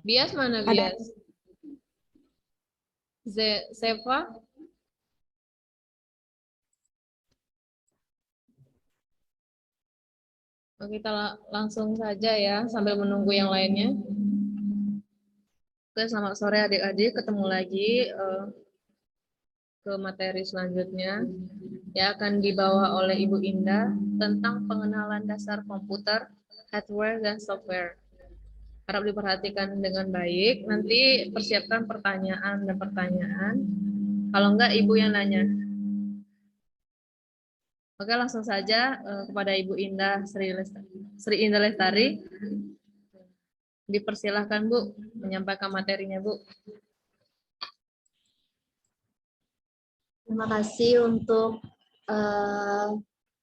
Bias mana Ada. bias? Seva? Oke, kita langsung saja ya sambil menunggu yang lainnya. Oke, selamat sore adik-adik. Ketemu lagi ke materi selanjutnya yang akan dibawa oleh Ibu Indah tentang pengenalan dasar komputer, hardware, dan software. Harap diperhatikan dengan baik. Nanti persiapkan pertanyaan dan pertanyaan. Kalau enggak, Ibu yang nanya. Oke, langsung saja kepada Ibu Indah Sri Indah Lestari. Dipersilahkan, Bu, menyampaikan materinya, Bu. Terima kasih untuk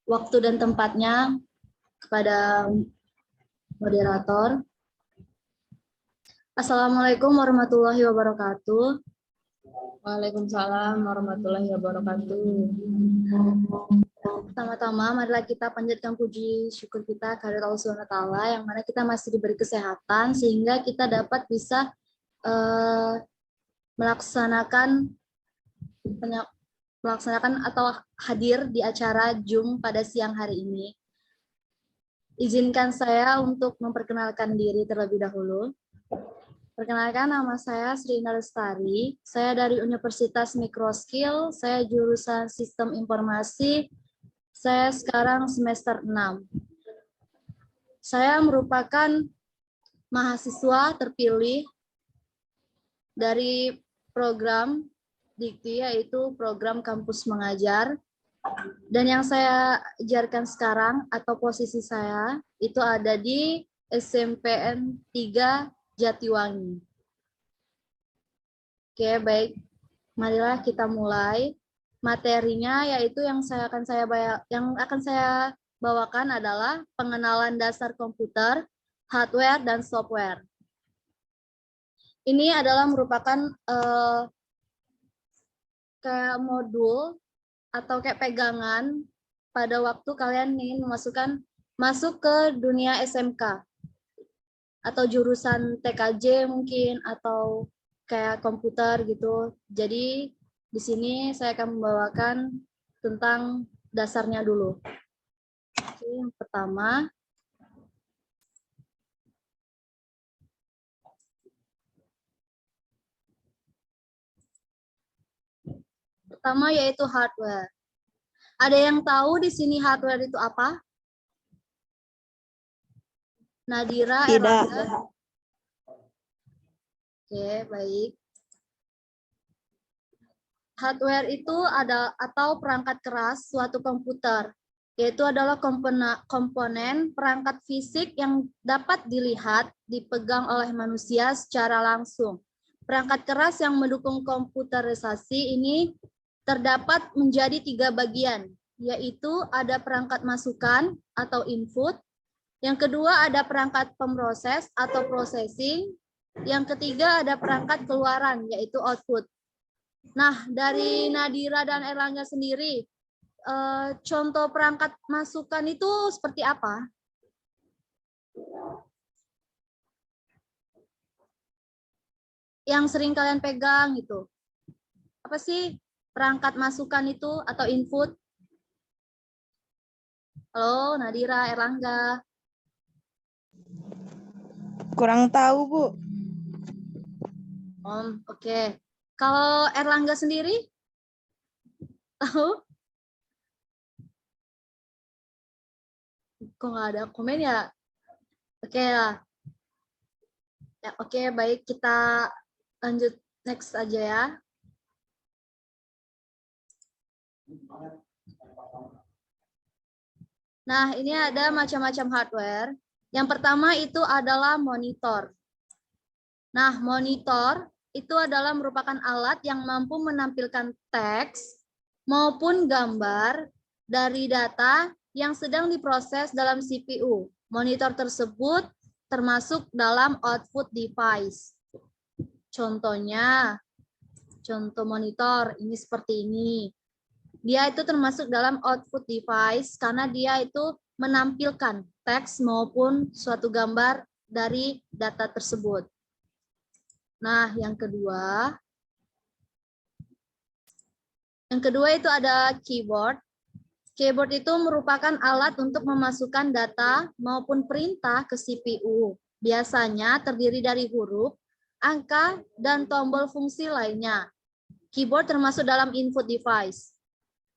waktu dan tempatnya kepada moderator. Assalamualaikum warahmatullahi wabarakatuh. Waalaikumsalam warahmatullahi wabarakatuh. Pertama-tama, marilah kita panjatkan puji syukur kita kehadirat Allah Subhanahu wa Ta'ala, yang mana kita masih diberi kesehatan sehingga kita dapat bisa melaksanakan atau hadir di acara Zoom pada siang hari ini. Izinkan saya untuk memperkenalkan diri terlebih dahulu. Perkenalkan, nama saya Sri Indah Lestari. Saya dari Universitas Microskill, saya jurusan Sistem Informasi. Saya sekarang semester 6. Saya merupakan mahasiswa terpilih dari program Dikti, yaitu program kampus mengajar. Dan yang saya ajarkan sekarang atau posisi saya itu ada di SMPN 3 Jatiwangi. Oke, baik. Marilah kita mulai. Materinya yaitu yang akan saya bawakan adalah pengenalan dasar komputer, hardware, dan software. Ini adalah merupakan kayak modul atau kayak pegangan pada waktu kalian ingin masuk ke dunia SMK atau jurusan TKJ mungkin atau kayak komputer gitu. Jadi di sini saya akan membawakan tentang dasarnya dulu. Oke, yang pertama yaitu hardware. Ada yang tahu di sini hardware itu apa? Nadira, Tidak. Erlangga? Oke, baik. Hardware itu atau perangkat keras suatu komputer, yaitu adalah komponen perangkat fisik yang dapat dilihat, dipegang oleh manusia secara langsung. Perangkat keras yang mendukung komputerisasi ini terdapat menjadi 3 bagian, yaitu ada perangkat masukan atau input, yang kedua ada perangkat pemroses atau processing, yang ketiga ada perangkat keluaran yaitu output. Nah, dari Nadira dan Erlangga sendiri, contoh perangkat masukan itu seperti apa? Yang sering kalian pegang itu. Apa sih perangkat masukan itu atau input? Halo, Nadira, Erlangga. Kurang tahu, Bu. Oke. Kalau Erlangga sendiri? Tahu? Kok nggak ada komen ya? Oke lah. Ya, oke, baik. Kita lanjut next aja ya. Nah, ini ada macam-macam hardware. Yang pertama itu adalah monitor. Nah, monitor itu adalah merupakan alat yang mampu menampilkan teks maupun gambar dari data yang sedang diproses dalam CPU. Monitor tersebut termasuk dalam output device. Contohnya, contoh monitor ini seperti ini. Dia itu termasuk dalam output device karena dia itu menampilkan teks maupun suatu gambar dari data tersebut. Nah, yang kedua itu ada keyboard. Keyboard itu merupakan alat untuk memasukkan data maupun perintah ke CPU. Biasanya terdiri dari huruf, angka, dan tombol fungsi lainnya. Keyboard termasuk dalam input device.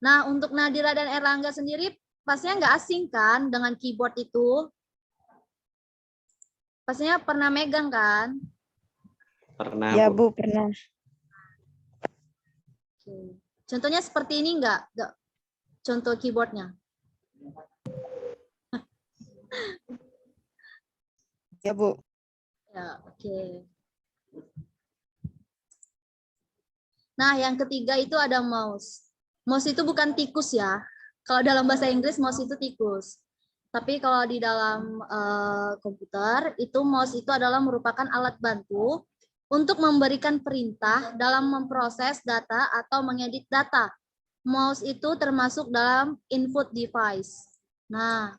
Nah, untuk Nadira dan Erlangga sendiri pastinya nggak asing kan dengan keyboard itu? Pastinya pernah megang kan? Pernah, Ya, Bu. Bu, pernah. Oke. Contohnya seperti ini nggak? Contoh keyboardnya. Ya, Bu. Ya, oke. Nah, yang ketiga itu ada mouse. Mouse itu bukan tikus ya. Kalau dalam bahasa Inggris mouse itu tikus. Tapi kalau di dalam komputer itu mouse itu adalah merupakan alat bantu untuk memberikan perintah dalam memproses data atau mengedit data. Mouse itu termasuk dalam input device. Nah,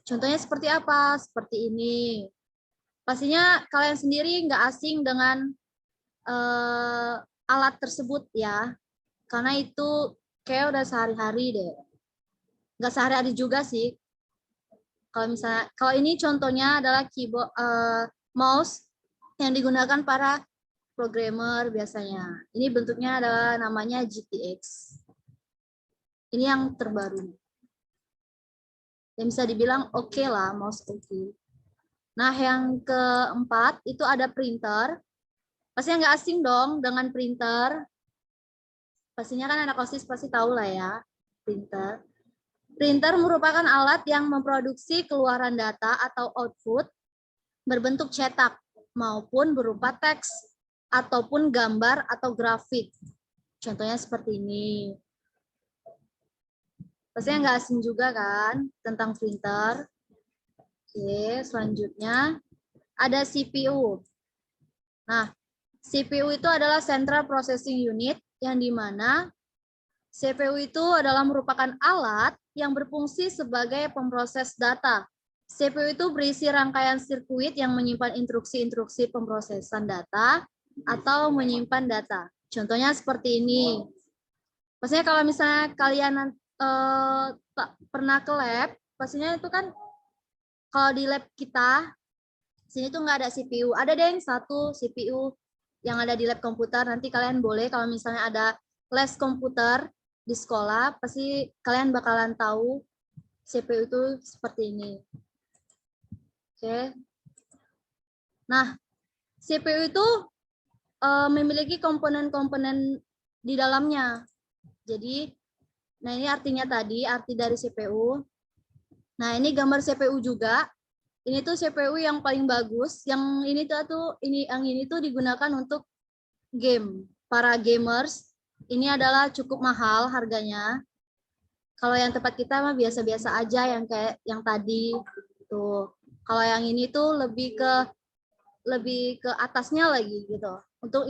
contohnya seperti apa? Seperti ini. Pastinya kalian sendiri nggak asing dengan alat tersebut ya, karena itu kayak udah sehari-hari deh. Nggak sehari-hari juga sih. Kalau ini contohnya adalah keyboard mouse yang digunakan para programmer biasanya. Ini bentuknya adalah namanya GTX. Ini yang terbaru. Yang bisa dibilang oke lah, mouse oke. Nah, yang keempat itu ada printer. Pastinya nggak asing dong dengan printer. Pastinya kan anak OSIS pasti tahu lah ya, printer. Printer merupakan alat yang memproduksi keluaran data atau output berbentuk cetak maupun berupa teks ataupun gambar atau grafik. Contohnya seperti ini. Pastinya nggak asing juga kan tentang printer. Oke, selanjutnya ada CPU. Nah, CPU itu adalah Central Processing Unit yang dimana CPU itu adalah merupakan alat yang berfungsi sebagai pemproses data. CPU itu berisi rangkaian sirkuit yang menyimpan instruksi-instruksi pemrosesan data atau menyimpan data. Contohnya seperti ini. Pastinya kalau misalnya kalian pernah ke lab, pastinya itu kan kalau di lab kita, sini tuh nggak ada CPU. Ada deh yang satu CPU yang ada di lab komputer. Nanti kalian boleh kalau misalnya ada les komputer di sekolah, pasti kalian bakalan tahu CPU itu seperti ini. Oke. Nah, CPU itu memiliki komponen-komponen di dalamnya. Jadi, nah ini artinya tadi, arti dari CPU. Nah, ini gambar CPU juga. Ini tuh CPU yang paling bagus. Yang ini tuh digunakan untuk game. Para gamers, ini adalah cukup mahal harganya. Kalau yang tempat kita mah biasa-biasa aja yang kayak yang tadi tuh. Kalau yang ini tuh lebih ke atasnya lagi gitu. Untuk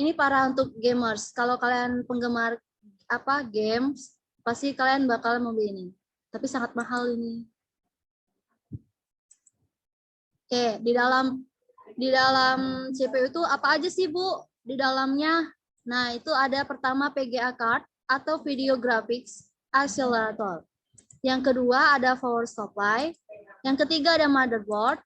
gamers. Kalau kalian penggemar games, pasti kalian bakal membeli ini. Tapi sangat mahal ini. Oke, di dalam CPU itu apa aja sih, Bu? Di dalamnya. Nah, itu ada pertama VGA card atau Video Graphics Accelerator. Yang kedua ada power supply. Yang ketiga ada motherboard.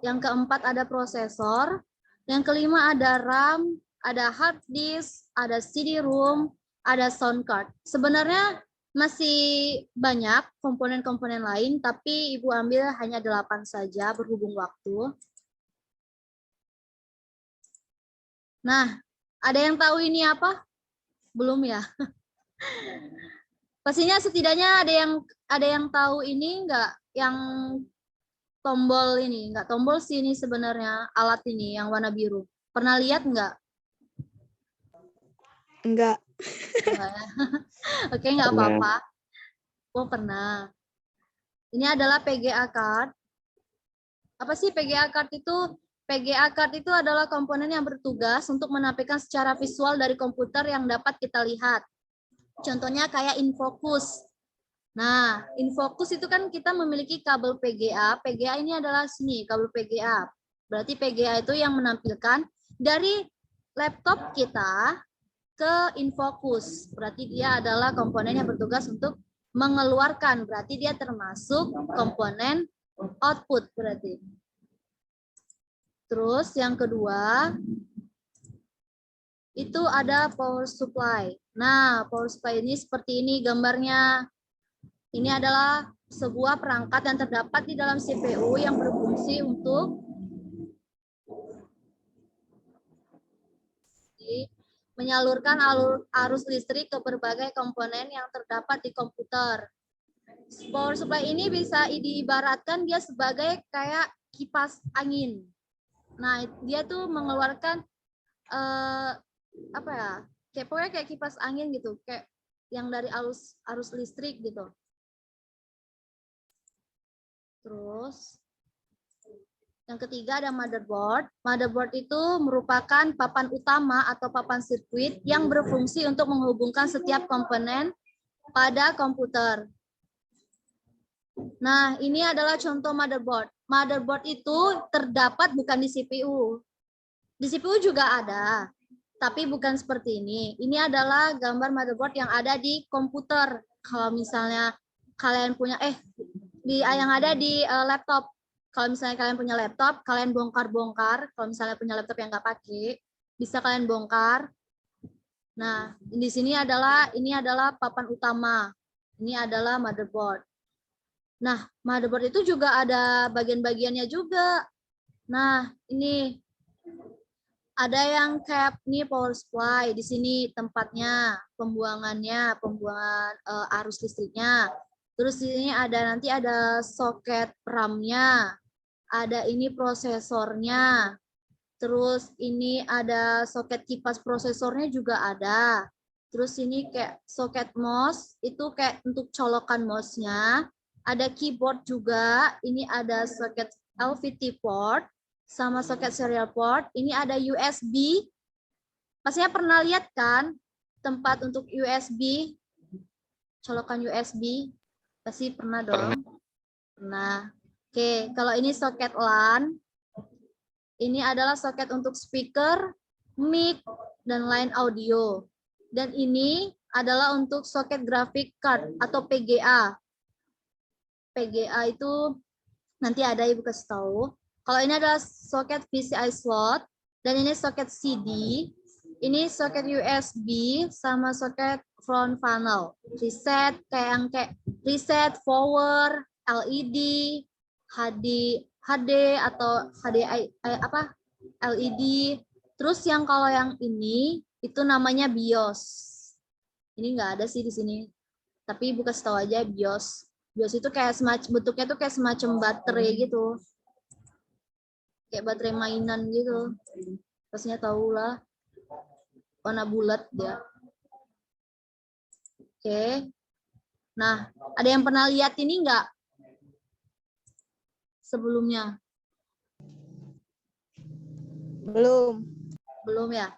Yang keempat ada prosesor. Yang kelima ada RAM, ada hard disk, ada CD-ROM, ada sound card. Sebenarnya masih banyak komponen-komponen lain, tapi Ibu ambil hanya 8 saja berhubung waktu. Nah, ada yang tahu ini apa? Belum ya? Pastinya setidaknya ada yang tahu ini enggak, yang tombol ini, enggak tombol sih ini sebenarnya alat ini yang warna biru. Pernah lihat enggak? Enggak. Enggak ya? Oke, enggak apa-apa. Oh, pernah. Ini adalah PGA card. Apa sih PGA card itu? PGA card itu adalah komponen yang bertugas untuk menampilkan secara visual dari komputer yang dapat kita lihat. Contohnya kayak InFocus. Nah, InFocus itu kan kita memiliki kabel PGA. PGA ini adalah sini, kabel PGA. Berarti PGA itu yang menampilkan dari laptop kita ke InFocus. Berarti dia adalah komponen yang bertugas untuk mengeluarkan. Berarti dia termasuk komponen output berarti. Terus yang kedua, itu ada power supply. Nah, power supply ini seperti ini gambarnya. Ini adalah sebuah perangkat yang terdapat di dalam CPU yang berfungsi untuk menyalurkan arus listrik ke berbagai komponen yang terdapat di komputer. Power supply ini bisa diibaratkan dia sebagai kayak kipas angin. Nah, dia tuh mengeluarkan apa ya? Kayak pokoknya kayak kipas angin gitu, kayak yang dari arus listrik gitu. Terus yang ketiga ada motherboard. Motherboard itu merupakan papan utama atau papan sirkuit yang berfungsi untuk menghubungkan setiap komponen pada komputer. Nah, ini adalah contoh motherboard. Motherboard itu terdapat bukan di CPU. Di CPU juga ada, tapi bukan seperti ini. Ini adalah gambar motherboard yang ada di komputer. Kalau misalnya kalian punya, yang ada di laptop. Kalau misalnya kalian punya laptop, kalian bongkar-bongkar. Kalau misalnya punya laptop yang nggak pakai, bisa kalian bongkar. Nah, di sini ini adalah papan utama. Ini adalah motherboard. Nah, motherboard itu juga ada bagian-bagiannya juga. Nah, ini ada yang kayak ini power supply. Di sini tempatnya, pembuangan arus listriknya. Terus di sini nanti ada soket RAM-nya, ada ini prosesornya, terus ini ada soket kipas prosesornya juga ada. Terus ini kayak soket mouse, itu kayak untuk colokan mouse-nya. Ada keyboard juga, ini ada soket LVT port, sama soket serial port. Ini ada USB, pastinya pernah lihat kan tempat untuk USB, colokan USB. Pasti pernah dong. Pernah. Oke, kalau ini soket LAN, ini adalah soket untuk speaker, mic, dan line audio. Dan ini adalah untuk soket graphic card atau PGA. PGA itu nanti ada Ibu kasih tahu. Kalau ini adalah soket PCI slot, dan ini soket CD, ini soket USB sama soket front panel. Reset kayak reset, power, LED, HD atau HDI LED. Terus yang kalau yang ini itu namanya BIOS. Ini enggak ada sih di sini. Tapi Ibu kasih tahu aja BIOS. BIOS itu kayak bentuknya tuh kayak semacam baterai gitu. Kayak baterai mainan gitu. Pastinya tahu lah. Warna bulat dia. Oke. Nah, ada yang pernah lihat ini enggak? Sebelumnya? Belum. Belum ya?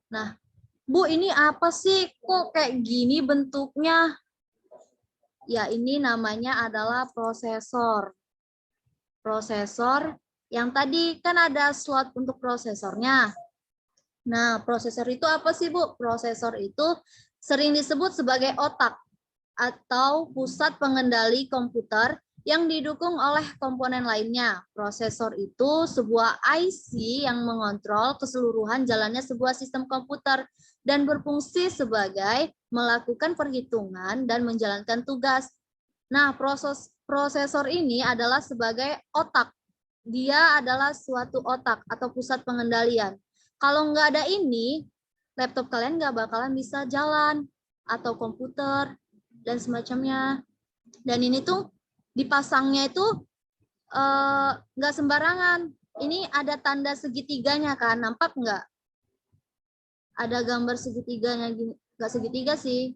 Nah, Bu, ini apa sih? Kok kayak gini bentuknya? Ya, ini namanya adalah prosesor. Prosesor yang tadi kan ada slot untuk prosesornya. Nah, prosesor itu apa sih, Bu? Prosesor itu sering disebut sebagai otak atau pusat pengendali komputer yang didukung oleh komponen lainnya. Prosesor itu sebuah IC yang mengontrol keseluruhan jalannya sebuah sistem komputer dan berfungsi sebagai melakukan perhitungan dan menjalankan tugas. Nah, prosesor ini adalah sebagai otak. Dia adalah suatu otak atau pusat pengendalian. Kalau nggak ada ini, laptop kalian nggak bakalan bisa jalan, atau komputer, dan semacamnya. Dan ini tuh dipasangnya itu nggak sembarangan. Ini ada tanda segitiganya kan, nampak nggak? Ada gambar segitiganya, nggak segitiga sih.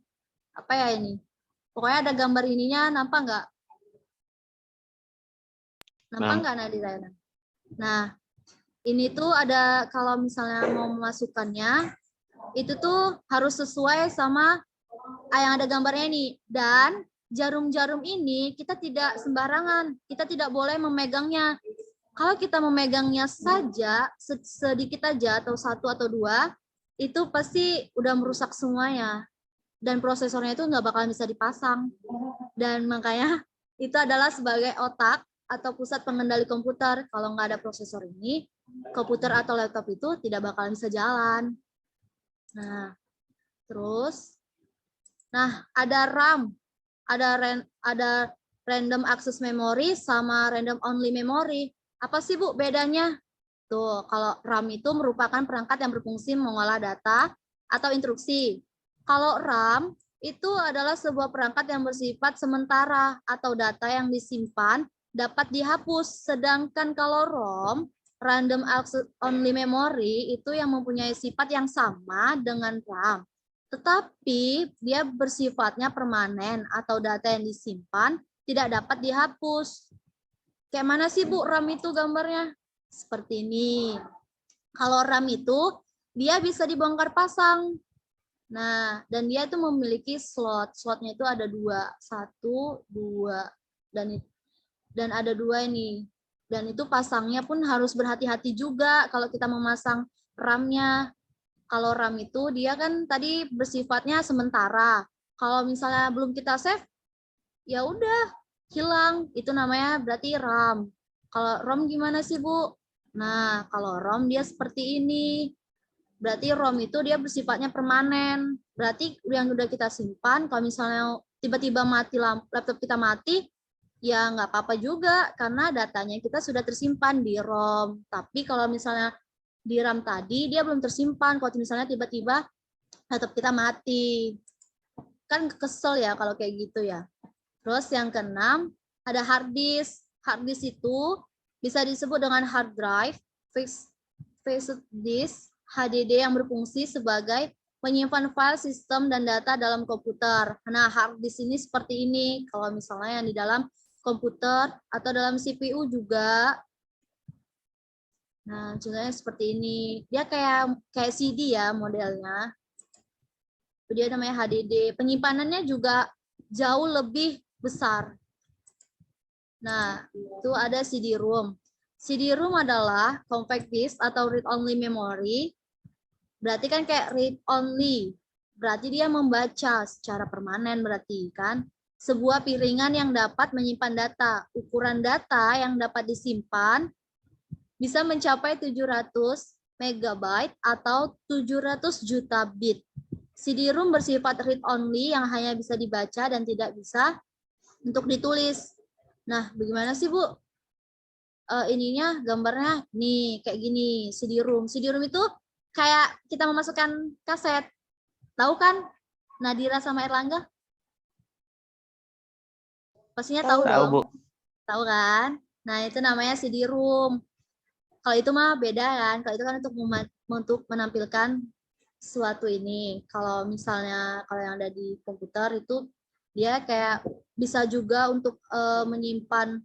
Apa ya ini? Pokoknya ada gambar ininya, nampak nggak? Nampak nggak Nadira? Nah, ini tuh ada kalau misalnya mau memasukkannya, itu tuh harus sesuai sama yang ada gambarnya ini. Dan jarum-jarum ini kita tidak sembarangan, kita tidak boleh memegangnya. Kalau kita memegangnya saja, sedikit aja atau satu atau dua, itu pasti udah merusak semuanya. Dan prosesornya itu nggak bakalan bisa dipasang. Dan makanya itu adalah sebagai otak atau pusat pengendali komputer. Kalau nggak ada prosesor ini, komputer atau laptop itu tidak bakalan bisa jalan. Nah, terus, ada RAM, ada random access memory sama random only memory. Apa sih Bu bedanya? Tuh, kalau RAM itu merupakan perangkat yang berfungsi mengolah data atau instruksi. Kalau RAM itu adalah sebuah perangkat yang bersifat sementara atau data yang disimpan dapat dihapus. Sedangkan kalau ROM, random access only memory, itu yang mempunyai sifat yang sama dengan RAM. Tetapi dia bersifatnya permanen atau data yang disimpan tidak dapat dihapus. Kayak mana sih Bu RAM itu gambarnya? Seperti ini. Kalau RAM itu dia bisa dibongkar pasang. Nah, dan dia itu memiliki slot. Slotnya itu ada 2, 1, 2, dan ada 2 ini. Dan itu pasangnya pun harus berhati-hati juga kalau kita memasang RAM-nya. Kalau RAM itu dia kan tadi bersifatnya sementara. Kalau misalnya belum kita save, ya udah hilang. Itu namanya berarti RAM. Kalau ROM gimana sih Bu? Nah, kalau ROM dia seperti ini. Berarti ROM itu dia bersifatnya permanen. Berarti yang udah kita simpan, kalau misalnya tiba-tiba mati laptop kita mati, ya nggak apa-apa juga karena datanya kita sudah tersimpan di ROM. Tapi kalau misalnya di RAM tadi dia belum tersimpan, kalau misalnya tiba-tiba laptop kita mati. Kan kesel ya kalau kayak gitu ya. Terus yang keenam, ada hard disk. Hard disk itu bisa disebut dengan hard drive, fixed disk, HDD yang berfungsi sebagai menyimpan file sistem dan data dalam komputer. Nah, hard disk ini seperti ini. Kalau misalnya yang di dalam komputer atau dalam CPU juga. Nah, contohnya seperti ini. Dia kayak CD ya modelnya. Dia namanya HDD. Penyimpanannya juga jauh lebih besar. Nah, itu ada CD-ROM. CD-ROM adalah compact disk atau read-only memory. Berarti kan kayak read-only. Berarti dia membaca secara permanen berarti kan. Sebuah piringan yang dapat menyimpan data. Ukuran data yang dapat disimpan bisa mencapai 700 megabyte atau 700 juta bit. CD-ROM bersifat read-only yang hanya bisa dibaca dan tidak bisa untuk ditulis. Nah, bagaimana sih Bu? Ininya gambarnya nih kayak gini, CD-ROM. CD-ROM itu kayak kita memasukkan kaset. Tahu kan? Nadira sama Erlangga? Pastinya tahu Tahu, dong. Bu. Tahu kan? Nah, itu namanya CD-ROM. Kalau itu mah beda kan? Kalau itu kan untuk menampilkan suatu ini. Kalau misalnya kalau yang ada di komputer itu dia kayak bisa juga untuk menyimpan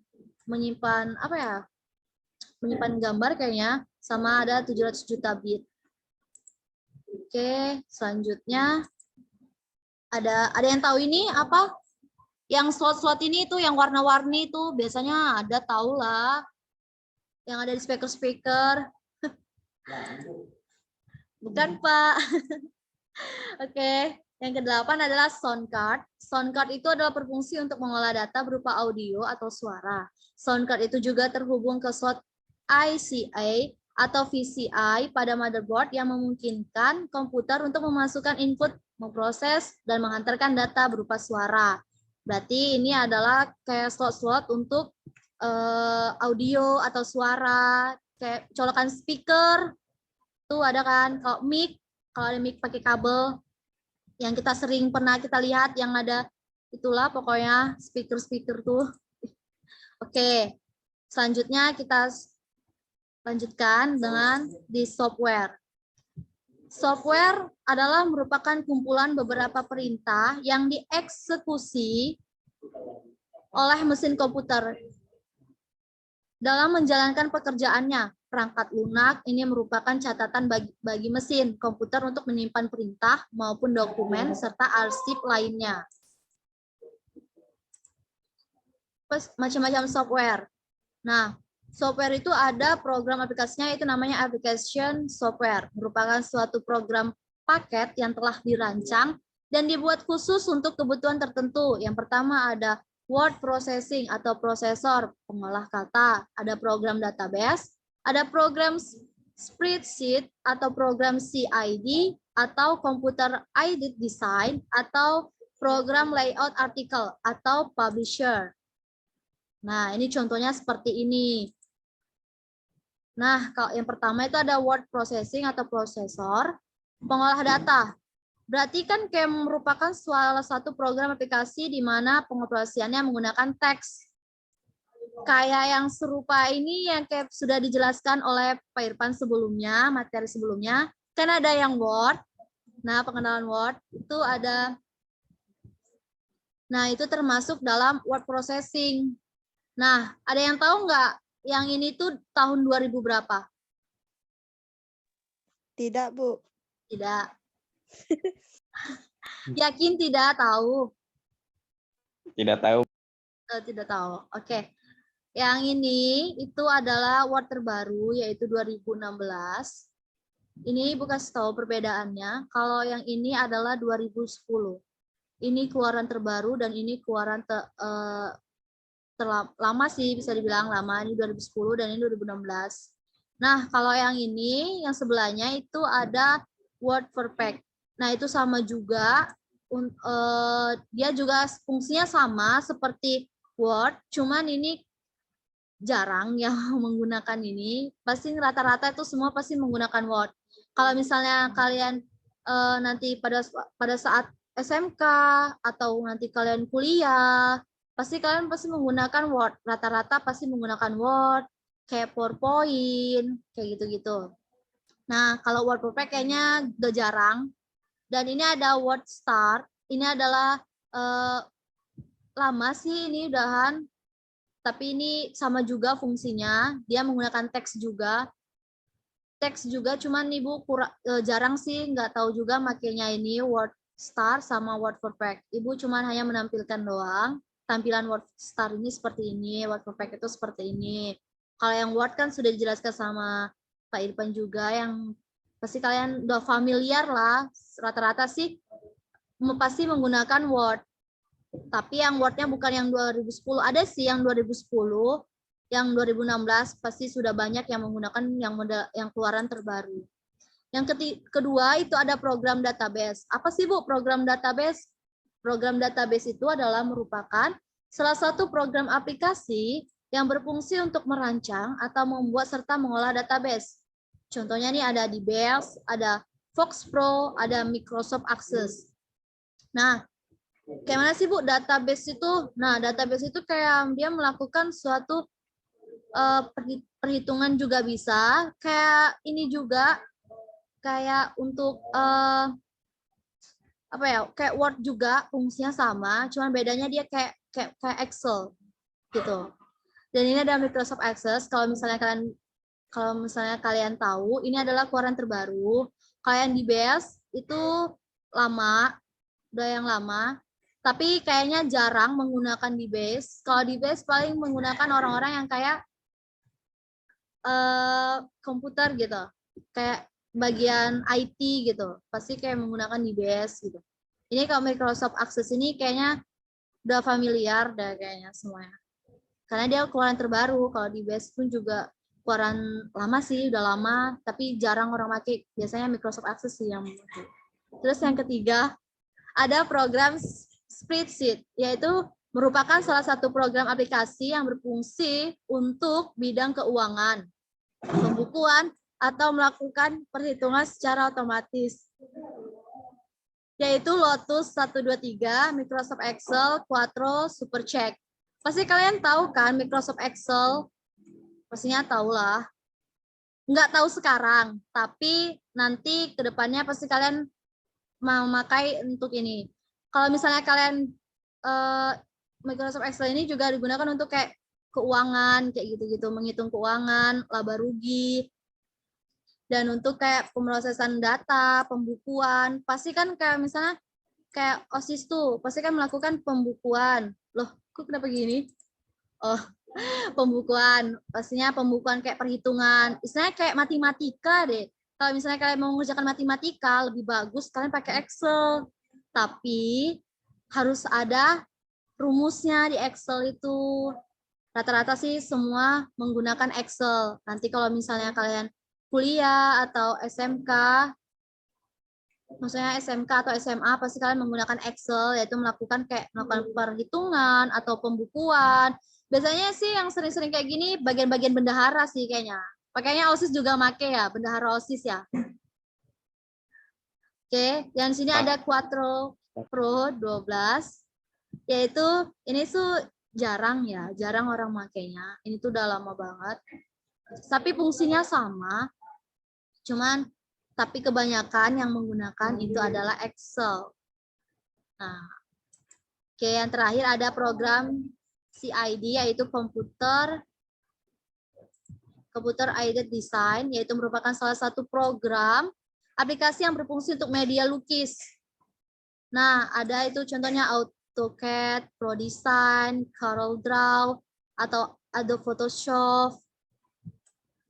apa ya? Menyimpan gambar kayaknya sama ada 700 juta bit. Oke, selanjutnya ada yang tahu ini apa? Yang slot-slot ini itu yang warna-warni itu biasanya ada tahu lah. Yang ada di speaker-speaker. Bukan, Pak. Oke, yang ke-8 adalah sound card. Sound card itu adalah berfungsi untuk mengolah data berupa audio atau suara. Sound card itu juga terhubung ke slot ICA atau VCI pada motherboard yang memungkinkan komputer untuk memasukkan input, memproses, dan mengantarkan data berupa suara. Berarti ini adalah kayak slot-slot untuk audio atau suara, kayak colokan speaker, tuh ada kan, kalau ada mic pakai kabel, yang kita sering pernah kita lihat yang ada itulah pokoknya speaker tuh. Oke, selanjutnya kita lanjutkan dengan di software. Software adalah merupakan kumpulan beberapa perintah yang dieksekusi oleh mesin komputer dalam menjalankan pekerjaannya. Perangkat lunak ini merupakan catatan bagi mesin komputer untuk menyimpan perintah maupun dokumen serta arsip lainnya. Macam-macam software. Nah, Software itu ada program aplikasinya, itu namanya application software. Merupakan suatu program paket yang telah dirancang dan dibuat khusus untuk kebutuhan tertentu. Yang pertama ada word processing atau prosesor pengolah kata, ada program database, ada program spreadsheet atau program CID, atau computer aided design, atau program layout artikel atau publisher. Nah, ini contohnya seperti ini. Nah, kalau yang pertama itu ada word processing atau prosesor pengolah data. Berarti kan kayak merupakan salah satu program aplikasi di mana pengoperasiannya menggunakan teks. Kayak yang serupa ini yang kayak sudah dijelaskan oleh Pak Irfan sebelumnya, materi sebelumnya. Kan ada yang Word. Nah, pengenalan Word itu ada. Nah, itu termasuk dalam word processing. Nah, ada yang tahu nggak yang ini tuh tahun 2000 berapa? Tidak, Bu. Tidak. Yakin tidak tahu? Tidak tahu. Tidak tahu. Oke. Yang ini itu adalah Word terbaru yaitu 2016. Ini Ibu kasih tahu perbedaannya. Kalau yang ini adalah 2010. Ini keluaran terbaru dan ini keluaran lama sih, bisa dibilang lama. Ini 2010 dan ini 2016. Nah, kalau yang ini, yang sebelahnya itu ada Word Perfect. Nah, itu sama juga. Dia juga fungsinya sama seperti Word, cuman ini jarang yang menggunakan ini. Pasti rata-rata itu semua pasti menggunakan Word. Kalau misalnya kalian nanti pada saat SMK atau nanti kalian kuliah, pasti kalian menggunakan Word. Rata-rata pasti menggunakan Word, kayak PowerPoint, kayak gitu-gitu. Nah, kalau Word Perfect kayaknya udah jarang. Dan ini ada Word Start. Ini adalah lama sih ini udahan. Tapi ini sama juga fungsinya. Dia menggunakan teks juga. Teks juga, cuman Ibu jarang sih, nggak tahu juga makainya ini Word Start sama Word Perfect. Ibu cuman hanya menampilkan doang. Tampilan Word Start ini seperti ini, Word Perfect itu seperti ini. Kalau yang Word kan sudah dijelaskan sama Pak Irfan juga, yang pasti kalian udah familiar lah. Rata-rata sih pasti menggunakan Word. Tapi yang Word-nya bukan yang 2010. Ada sih yang 2010, yang 2016 pasti sudah banyak yang menggunakan yang keluaran terbaru. Yang kedua itu ada program database. Apa sih Bu program database? Program database itu adalah merupakan salah satu program aplikasi yang berfungsi untuk merancang atau membuat serta mengolah database. Contohnya nih ada DBase, ada Fox Pro, ada Microsoft Access. Nah, kayak mana sih Bu database itu? Nah, database itu kayak dia melakukan suatu perhitungan juga bisa. Kayak ini juga, kayak untuk apa ya? Kayak Word juga fungsinya sama, cuman bedanya dia kayak Excel gitu. Dan ini ada Microsoft Access. Kalau misalnya kalian tahu, ini adalah keluaran terbaru. Kalian di base itu lama, udah yang lama. Tapi kayaknya jarang menggunakan di base. Kalau di base paling menggunakan orang-orang yang kayak komputer gitu, kayak bagian IT gitu, pasti kayak menggunakan di base gitu. Ini kalau Microsoft Access ini kayaknya udah familiar dah kayaknya semuanya. Karena dia keluaran terbaru. Kalau di base pun juga keluaran lama sih, udah lama, tapi jarang orang pakai. Biasanya Microsoft Access sih yang pakai. Terus yang ketiga, ada program spreadsheet, yaitu merupakan salah satu program aplikasi yang berfungsi untuk bidang keuangan, pembukuan, atau melakukan perhitungan secara otomatis. Yaitu Lotus 123, Microsoft Excel, Quadro, Supercheck. Pasti kalian tahu kan Microsoft Excel? Pastinya tahu lah. Nggak tahu sekarang, tapi nanti ke depannya pasti kalian memakai untuk ini. Kalau misalnya kalian Microsoft Excel ini juga digunakan untuk kayak keuangan, kayak gitu-gitu, menghitung keuangan, laba rugi, dan untuk kayak pemrosesan data, pembukuan. Pasti kan kayak misalnya kayak OSIS tuh, pasti kan melakukan pembukuan. Loh, kok kenapa gini? Oh, Pembukuan, pastinya pembukuan kayak perhitungan, istilahnya kayak matematika deh. Kalau misalnya kalian mau mengerjakan matematika, lebih bagus kalian pakai Excel. Tapi harus ada rumusnya di Excel itu. Rata-rata sih semua menggunakan Excel. Nanti kalau misalnya kalian kuliah atau SMK, maksudnya SMK atau SMA, pasti kalian menggunakan Excel, yaitu melakukan perhitungan atau pembukuan. Biasanya sih yang sering-sering kayak gini bagian-bagian bendahara sih kayaknya. Pakainya OSIS juga make ya, bendahara OSIS ya. Oke, yang sini ada Quattro Pro 12, yaitu ini tuh jarang ya, jarang orang makainya. Ini tuh udah lama banget. Tapi fungsinya sama, cuman tapi kebanyakan yang menggunakan itu adalah Excel. Nah, oke, yang terakhir ada program CID, yaitu Computer Aided Design, yaitu merupakan salah satu program aplikasi yang berfungsi untuk media lukis. Nah, ada itu contohnya AutoCAD, ProDesign, CorelDRAW, atau Adobe Photoshop.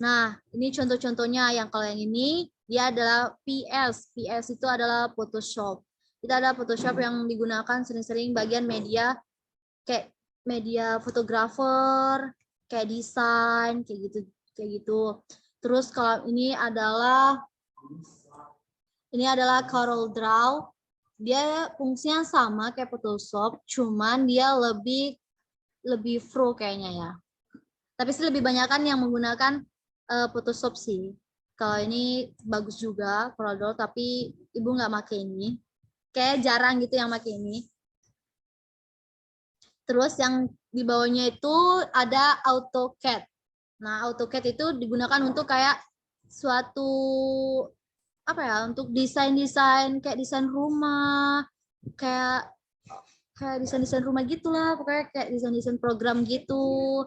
Nah, ini contoh-contohnya. Yang kalau yang ini, dia adalah PS. PS itu adalah Photoshop. Itu ada Photoshop yang digunakan sering-sering bagian media, kayak media fotografer, kayak desain, kayak gitu. Terus kalau ini adalah CorelDRAW. Dia fungsinya sama kayak Photoshop, cuman dia lebih pro kayaknya ya. Tapi sih lebih banyak kan yang menggunakan Photoshop sih. Kalau ini bagus juga CorelDRAW, tapi ibu nggak pakai ini. Kayak jarang gitu yang pakai ini. Terus yang di bawahnya itu ada AutoCAD. Nah, AutoCAD itu digunakan untuk kayak suatu apa ya, untuk desain-desain kayak desain rumah, kayak desain-desain rumah gitulah, pokoknya kayak desain-desain program gitu.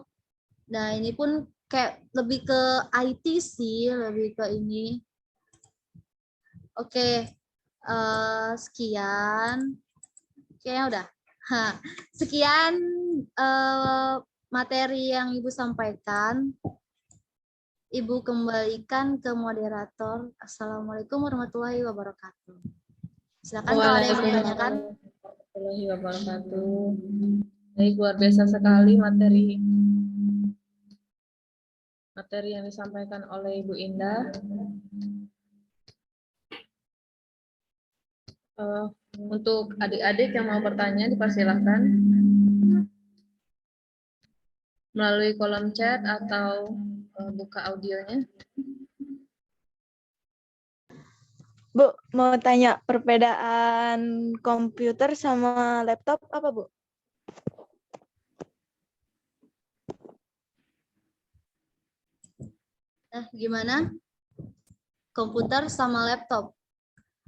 Nah, ini pun kayak lebih ke IT sih, lebih ke ini. Oke, sekian. Kayaknya udah. Sekian materi yang Ibu sampaikan. Ibu kembalikan ke moderator. Assalamualaikum warahmatullahi wabarakatuh. Silakan kalau ada yang bertanyakan. Warahmatullahi wabarakatuh. Baik, luar biasa sekali materi yang disampaikan oleh Ibu Indah. Untuk adik-adik yang mau bertanya, dipersilahkan melalui kolom chat atau buka audionya. Bu, mau tanya perbedaan komputer sama laptop apa, Bu? Nah, gimana? Komputer sama laptop.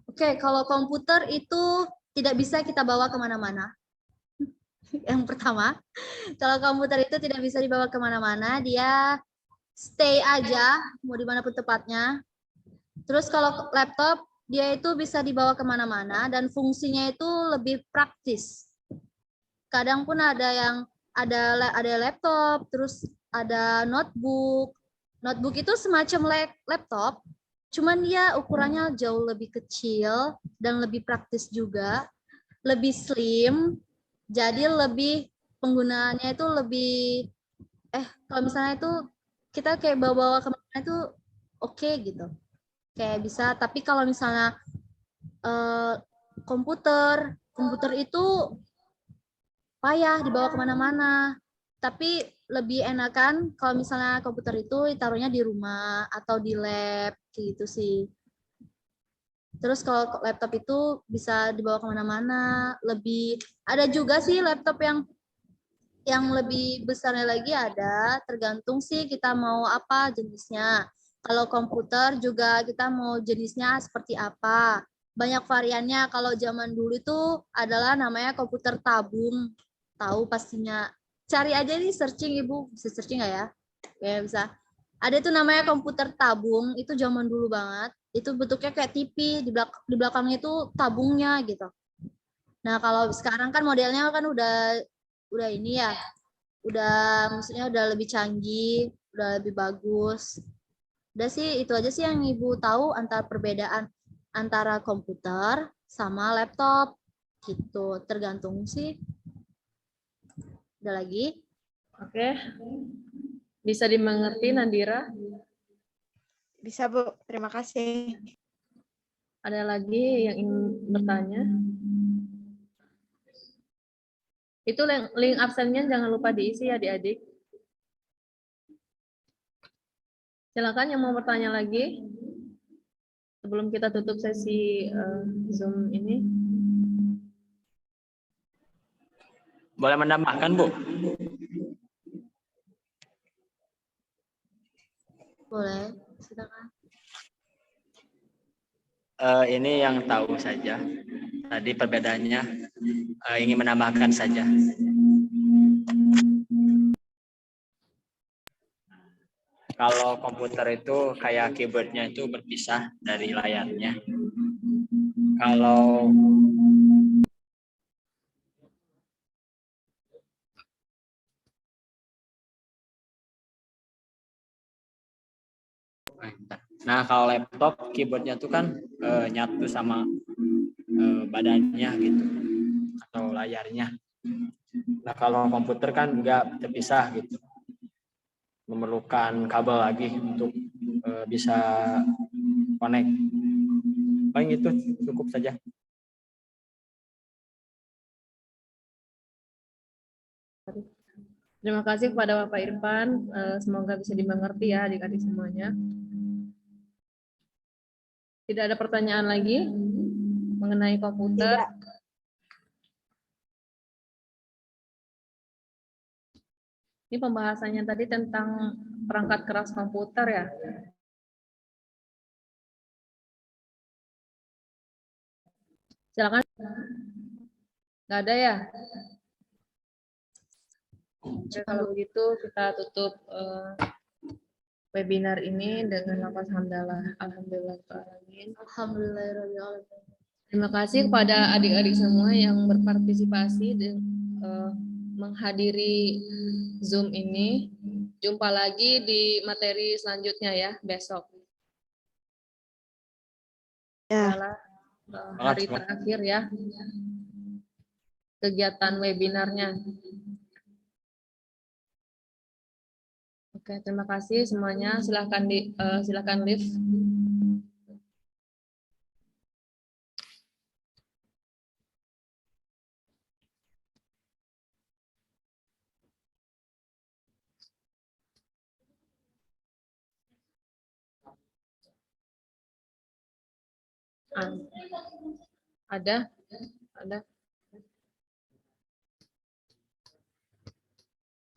Oke, kalau komputer itu tidak bisa kita bawa kemana-mana. Yang pertama, kalau komputer itu tidak bisa dibawa kemana-mana, dia stay aja, mau dimanapun tepatnya. Terus kalau laptop, dia itu bisa dibawa kemana-mana dan fungsinya itu lebih praktis. Kadang pun ada yang ada laptop, terus ada notebook. Notebook itu semacam laptop, cuman dia ukurannya jauh lebih kecil dan lebih praktis juga, lebih slim, jadi lebih penggunaannya itu lebih kalau misalnya itu kita kayak bawa-bawa kemana itu oke gitu, kayak bisa. Tapi kalau misalnya komputer itu payah dibawa kemana-mana. Tapi lebih enakan kalau misalnya komputer itu ditaruhnya di rumah atau di lab gitu sih. Terus kalau laptop itu bisa dibawa kemana-mana. Lebih ada juga sih laptop yang lebih besarnya lagi ada. Tergantung sih kita mau apa jenisnya. Kalau komputer juga kita mau jenisnya seperti apa. Banyak variannya. Kalau zaman dulu itu adalah namanya komputer tabung. Tahu pastinya. Cari aja nih searching, Ibu. Bisa searching nggak ya? Ya bisa. Ada tuh namanya komputer tabung. Itu zaman dulu banget. Itu bentuknya kayak TV. Di belakangnya itu tabungnya gitu. Nah, kalau sekarang kan modelnya kan udah ini ya. maksudnya udah lebih canggih, udah lebih bagus. Udah sih, itu aja sih yang Ibu tahu antara perbedaan antara komputer sama laptop. Gitu, tergantung sih. Ada lagi? Oke. Bisa dimengerti, Nadira? Bisa, Bu. Terima kasih. Ada lagi yang ingin bertanya? Itu link absennya jangan lupa diisi ya, adik-adik. Silakan yang mau bertanya lagi. Sebelum kita tutup sesi Zoom ini. Boleh menambahkan, Bu? Boleh, silakan. Ini yang tahu saja. Tadi perbedaannya ingin menambahkan saja. Kalau komputer itu kayak keyboardnya itu berpisah dari layarnya. Kalau Nah, kalau laptop keyboardnya itu kan nyatu sama badannya gitu atau layarnya. Nah, kalau komputer kan nggak terpisah gitu. Memerlukan kabel lagi untuk bisa connect. Paling itu cukup saja. Terima kasih kepada Bapak Irfan. Semoga bisa dimengerti ya adik-adik semuanya. Tidak ada pertanyaan lagi mengenai komputer. Ini pembahasannya tadi tentang perangkat keras komputer ya. Silakan. Nggak ada ya? Oke, kalau begitu kita tutup webinar ini dengan lafaz hamdalah. Alhamdulillah. Alhamdulillahirrahmanirrahim. Terima kasih kepada adik-adik semua yang berpartisipasi dan menghadiri Zoom ini. Jumpa lagi di materi selanjutnya ya besok. Ya. Adalah hari terakhir ya kegiatan webinarnya. Oke, terima kasih semuanya. Silakan live. Ada?